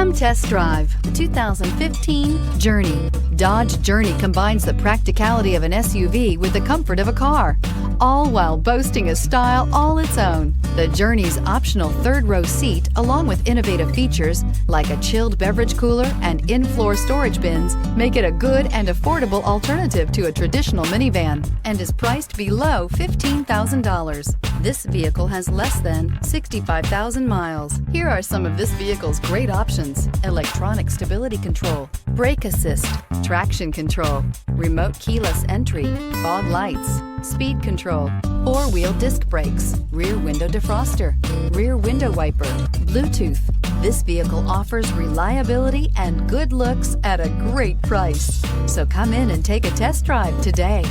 Come test drive the 2015 Journey. Dodge Journey combines the practicality of an SUV with the comfort of a car, all while boasting a style all its own. The Journey's optional third-row seat, along with innovative features like a chilled beverage cooler and in-floor storage bins, make it a good and affordable alternative to a traditional minivan and is priced below $15,000. This vehicle has less than 65,000 miles. Here are some of this vehicle's great options: electronic stability control, brake assist, traction control, remote keyless entry, fog lights, speed control, four-wheel disc brakes, rear window defroster, rear window wiper, Bluetooth. This vehicle offers reliability and good looks at a great price. So come in and take a test drive today.